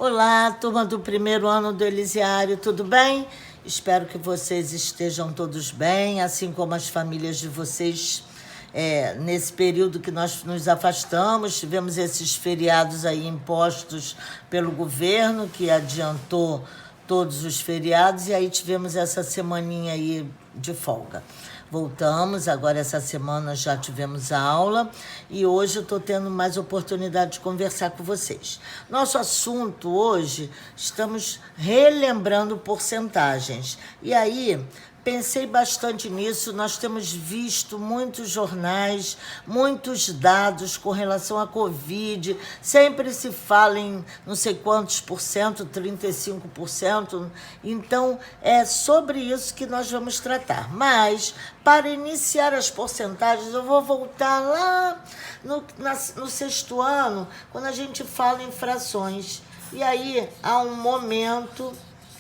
Olá, turma do primeiro ano do Elisiário, tudo bem? Espero que vocês estejam todos bem, assim como as famílias de vocês. Nesse período que nós nos afastamos, tivemos esses feriados aí impostos pelo governo, que adiantou todos os feriados, e aí tivemos essa semaninha aí de folga. Voltamos, agora essa semana já tivemos a aula e hoje eu estou tendo mais oportunidade de conversar com vocês. Nosso assunto hoje, estamos relembrando porcentagens. E aí, pensei bastante nisso, nós temos visto muitos jornais, muitos dados com relação à Covid, sempre se fala em não sei quantos por cento, 35%, então é sobre isso que nós vamos tratar. Mas, para iniciar as porcentagens, eu vou voltar lá no sexto ano, quando a gente fala em frações. E aí há um momento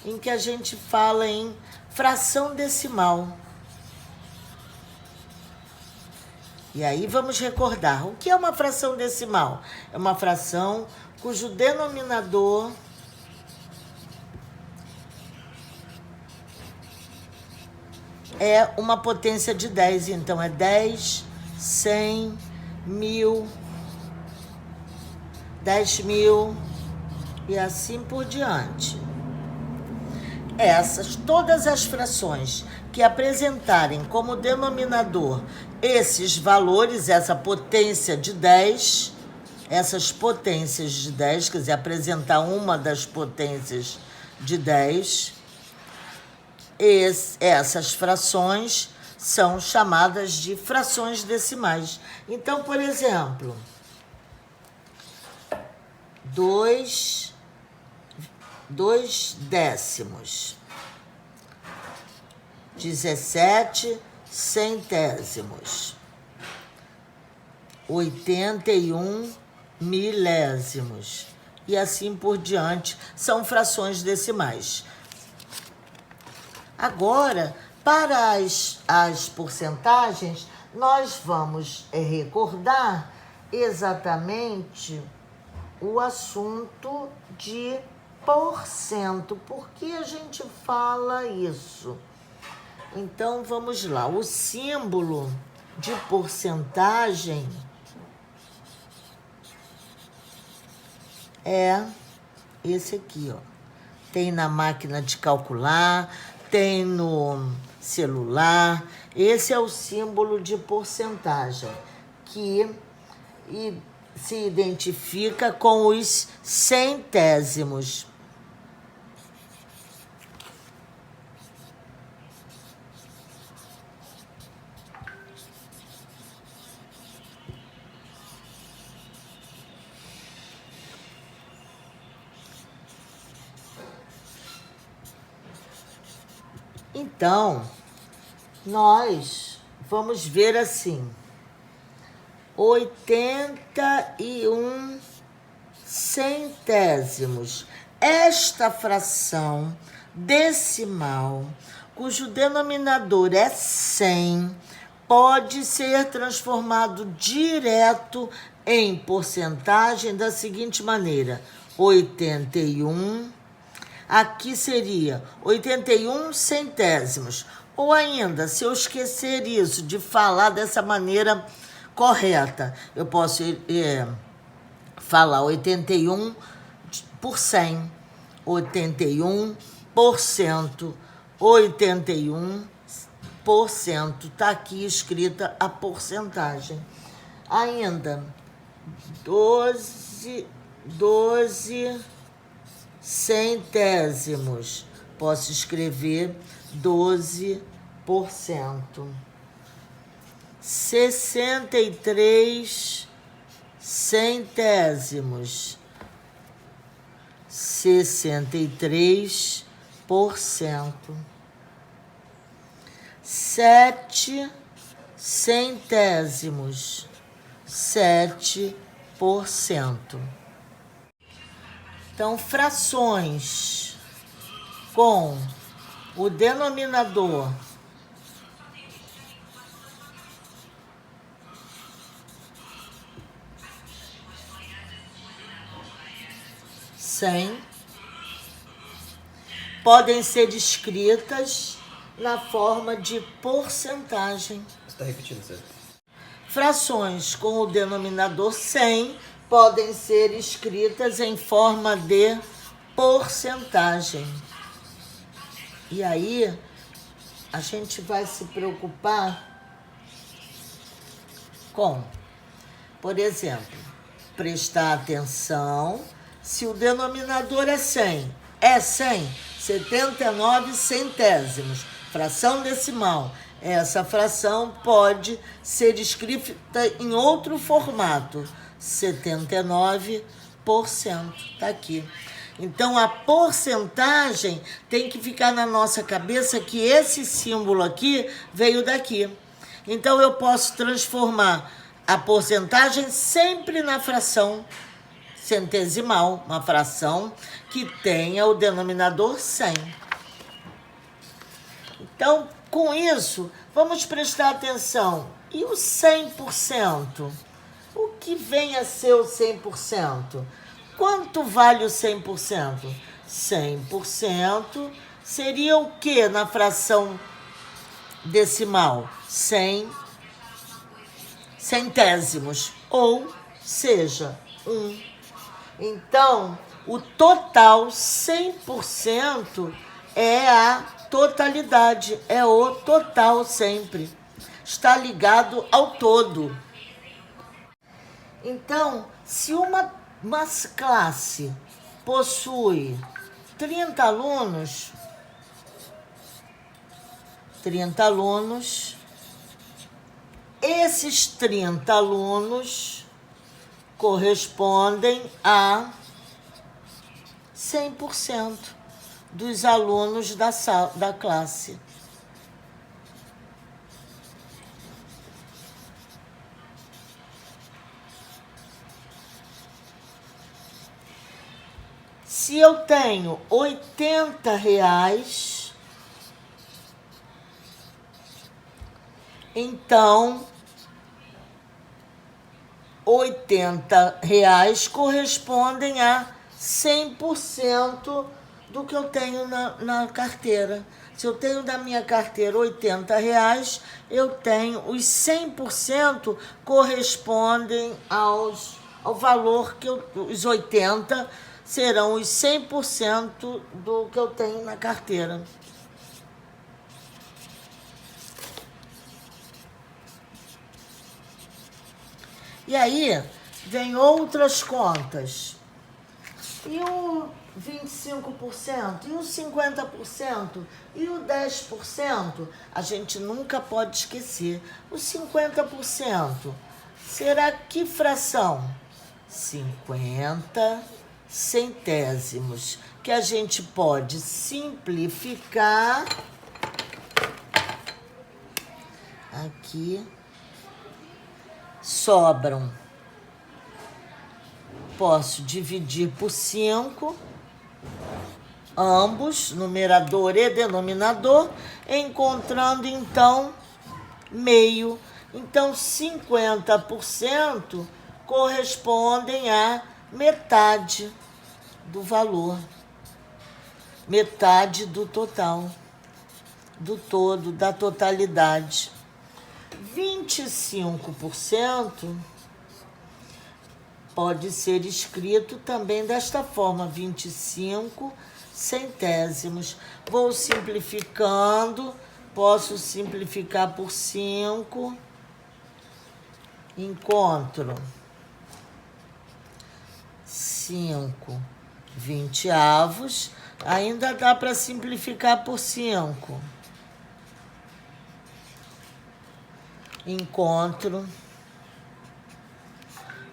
em que a gente fala em fração decimal. E aí vamos recordar, o que é uma fração decimal? É uma fração cujo denominador é uma potência de 10. Então é 10, 100, 1000, 10.000 e assim por diante. Todas as frações que apresentarem como denominador esses valores, essa potência de 10, essas potências de 10, quer dizer, apresentar uma das potências de 10, essas frações são chamadas de frações decimais. Então, por exemplo, 2 décimos, 17 centésimos, 81 milésimos e assim por diante, são frações decimais. Agora, para as porcentagens, nós vamos recordar exatamente o assunto de porcento. Por que a gente fala isso? Então, vamos lá. O símbolo de porcentagem é esse aqui, ó. Tem na máquina de calcular, tem no celular. Esse é o símbolo de porcentagem, que se identifica com os centésimos. Então, nós vamos ver assim, 81 centésimos. Esta fração decimal, cujo denominador é 100, pode ser transformado direto em porcentagem da seguinte maneira: 81, aqui seria 81 centésimos. Ou ainda, se eu esquecer isso, de falar dessa maneira correta, eu posso falar 81 por 100, 81%, 81%. Está aqui escrita a porcentagem. Ainda, 12 centésimos. Posso escrever 12%. 63 centésimos. 63%. 7 centésimos. 7%. Então, frações com o denominador 100 podem ser escritas na forma de porcentagem. Você está repetindo, certo? Frações com o denominador 100 podem ser escritas em forma de porcentagem. E aí, a gente vai se preocupar com, por exemplo, prestar atenção se o denominador é 100. É 100, 79 centésimos, fração decimal. Essa fração pode ser escrita em outro formato, 79%. Está aqui. Então, a porcentagem tem que ficar na nossa cabeça que esse símbolo aqui veio daqui. Então, eu posso transformar a porcentagem sempre na fração centesimal, uma fração que tenha o denominador 100. Então, com isso, vamos prestar atenção. E o 100%? O que vem a ser o 100%? Quanto vale o 100%? 100% seria o que na fração decimal? 100 centésimos, ou seja, 1. Então, o total 100% é a totalidade, é o total sempre. Está ligado ao todo. Então, se uma classe possui 30 alunos, esses 30 alunos correspondem a 100% dos alunos da classe. Se eu tenho R$80, então R$80 correspondem a 100% do que eu tenho na carteira. Se eu tenho da minha carteira R$80, eu tenho os 100% correspondem ao valor que os 80 serão os 100% do que eu tenho na carteira. E aí, vem outras contas. E o 25%? E o 50%? E o 10%? A gente nunca pode esquecer. O 50% será que fração? 50 centésimos, que a gente pode simplificar aqui. Sobram. Posso dividir por 5, ambos, numerador e denominador, encontrando então meio. Então, 50% correspondem a metade do valor, metade do total, do todo, da totalidade. 25% pode ser escrito também desta forma, 25 centésimos. Vou simplificando, posso simplificar por 5, encontro 5 vinteavos, ainda dá para simplificar por 5. Encontro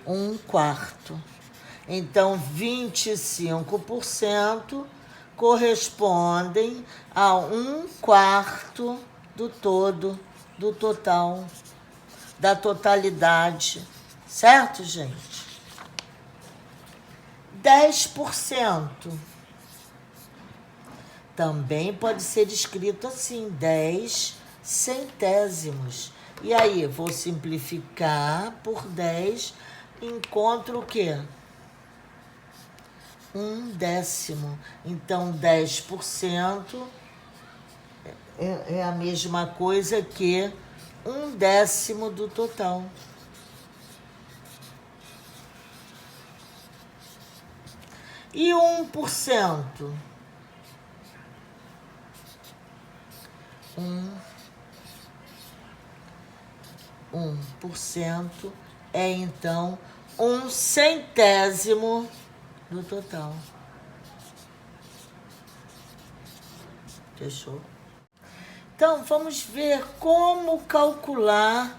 1/4. Então, 25% correspondem a 1/4 do todo, do total, da totalidade. Certo, gente? 10% também pode ser escrito assim, 10 centésimos. E aí, vou simplificar por 10, encontro o quê? um décimo. Então, 10% é a mesma coisa que um décimo do total. E 1%? 1% é, então, um centésimo do total. Fechou? Então, vamos ver como calcular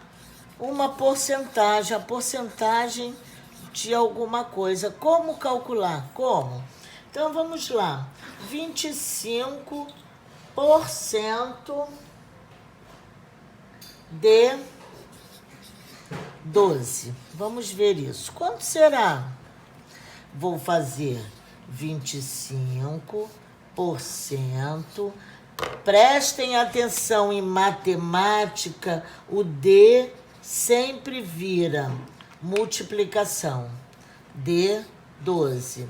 uma porcentagem, a porcentagem de alguma coisa. Como calcular? Como? Então, vamos lá. 25% de 12. Vamos ver isso. Quanto será? Vou fazer 25%. Prestem atenção, em matemática, o D sempre vira multiplicação. D, 12.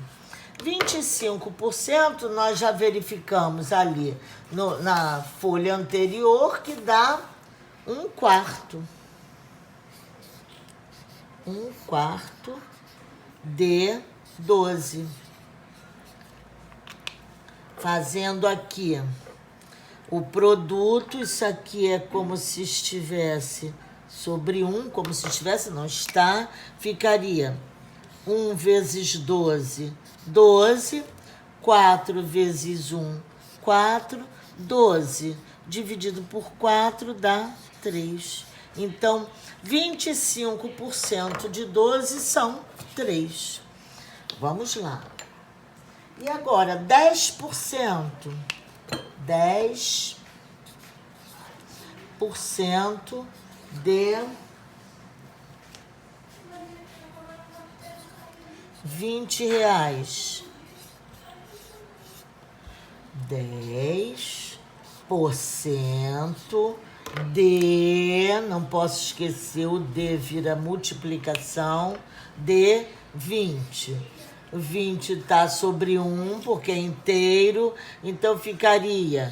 25% nós já verificamos ali na folha anterior, que dá 1/4. 1/4 de 12. Fazendo aqui o produto, isso aqui é como se estivesse sobre 1, como se estivesse, não está, ficaria 1 vezes 12, 12, 4 vezes 1, 4, 12, dividido por 4 dá 3. Então, 25% de 12 são 3. Vamos lá. E agora, 10%. 10% de 20 reais. 10% de, não posso esquecer, o D vira multiplicação, de 20. 20 está sobre 1, porque é inteiro, então ficaria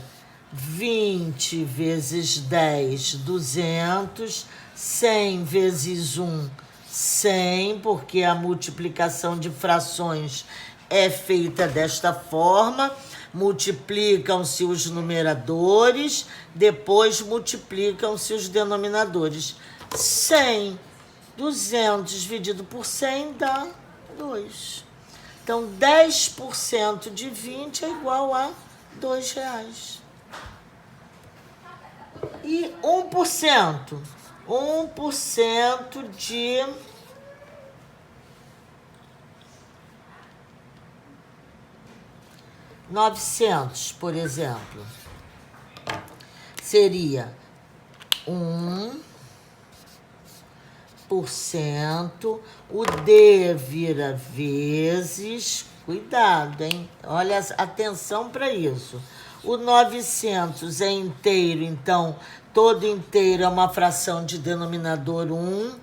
20 vezes 10, 200, 100 vezes 1, 100, porque a multiplicação de frações é feita desta forma. Multiplicam-se os numeradores, depois multiplicam-se os denominadores. 100, 200 dividido por 100 dá 2. Então, 10% de 20 é igual a R$2. E 1%? 1% de 900, por exemplo, seria 1%, o D vira vezes, cuidado, hein? Olha, atenção para isso. O 900 é inteiro, então todo inteiro é uma fração de denominador 1.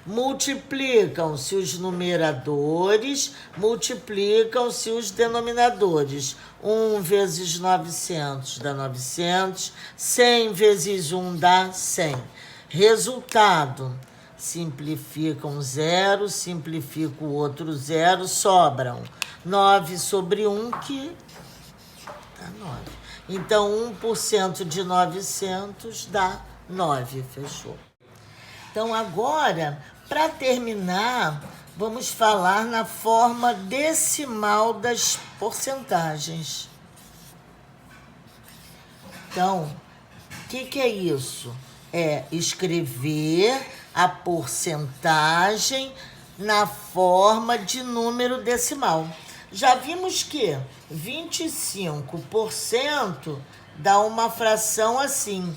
Multiplicam-se os numeradores, multiplicam-se os denominadores. 1 vezes 900 dá 900, 100 vezes 1 dá 100. Resultado, simplifica um zero, simplifica o outro zero, sobram 9 sobre 1, que dá 9. Então, 1% de 900 dá 9, fechou. Então, agora, para terminar, vamos falar na forma decimal das porcentagens. Então, o que é isso? É escrever a porcentagem na forma de número decimal. Já vimos que 25% dá uma fração assim.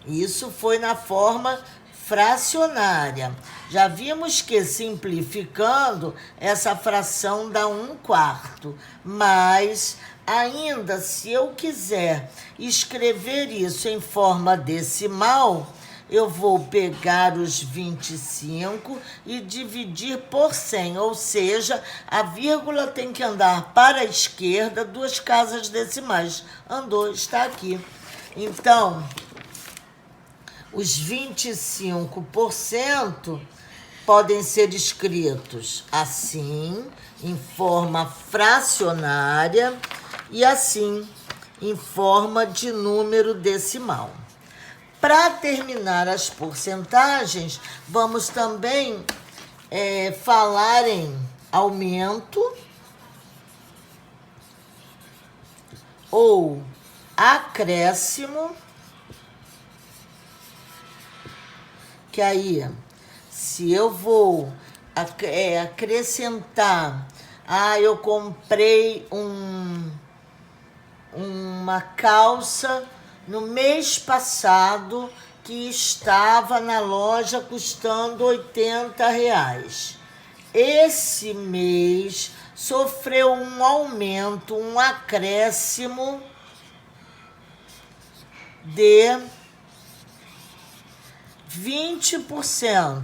Isso foi na forma fracionária. Já vimos que, simplificando, essa fração dá 1/4. Mas, ainda, se eu quiser escrever isso em forma decimal, eu vou pegar os 25 e dividir por 100, ou seja, a vírgula tem que andar para a esquerda 2 casas decimais. Andou, está aqui. Então, os 25% podem ser escritos assim, em forma fracionária, e assim, em forma de número decimal. Para terminar as porcentagens, vamos também falar em aumento ou acréscimo, que aí, se eu vou acrescentar, eu comprei uma calça no mês passado que estava na loja custando R$80. Esse mês sofreu um aumento, um acréscimo de 20%.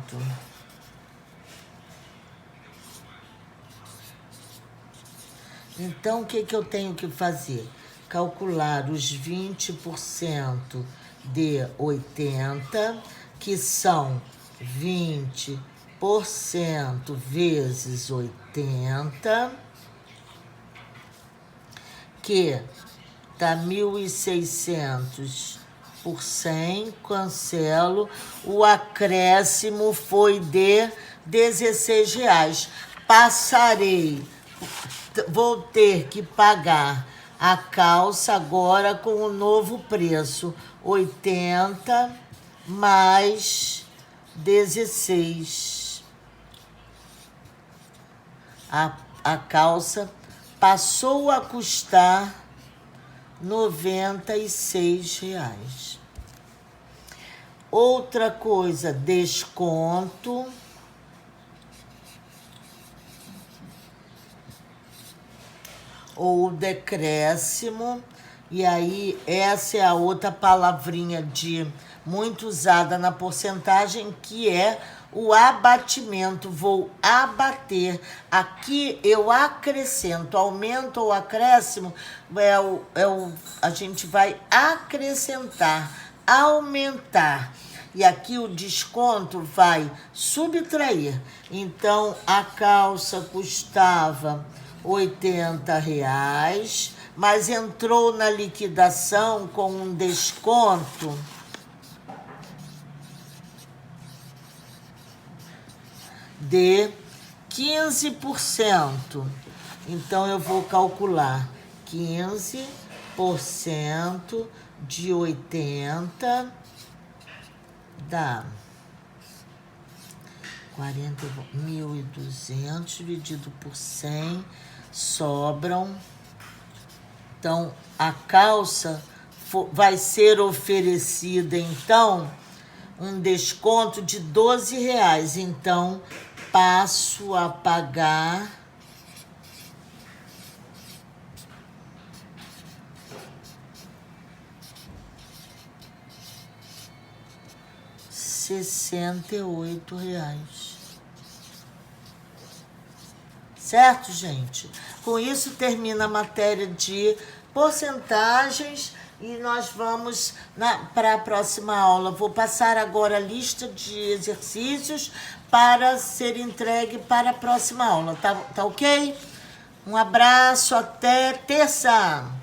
Então, o que eu tenho que fazer? Calcular os 20% de 80, que são 20% vezes 80, que dá 1.600 por 100, cancelo. O acréscimo foi de R$16. Vou ter que pagar a calça agora com o novo preço, 80 mais 16. A calça passou a custar R$96. Outra coisa, desconto. Ou decréscimo, e aí essa é a outra palavrinha muito usada na porcentagem, que é o abatimento. Vou abater. Aqui eu acrescento, aumento ou acréscimo, a gente vai acrescentar, aumentar. E aqui o desconto vai subtrair. Então, a calça custava R$80, mas entrou na liquidação com um desconto de 15%. Então, eu vou calcular 15% de 80 dá 40.200 dividido por 100, sobram. Então, a calça vai ser oferecida, então, um desconto de R$12. Então, passo a pagar R$68. Certo, gente? Com isso termina a matéria de porcentagens e nós vamos para a próxima aula. Vou passar agora a lista de exercícios para ser entregue para a próxima aula. Tá ok? Um abraço, até terça!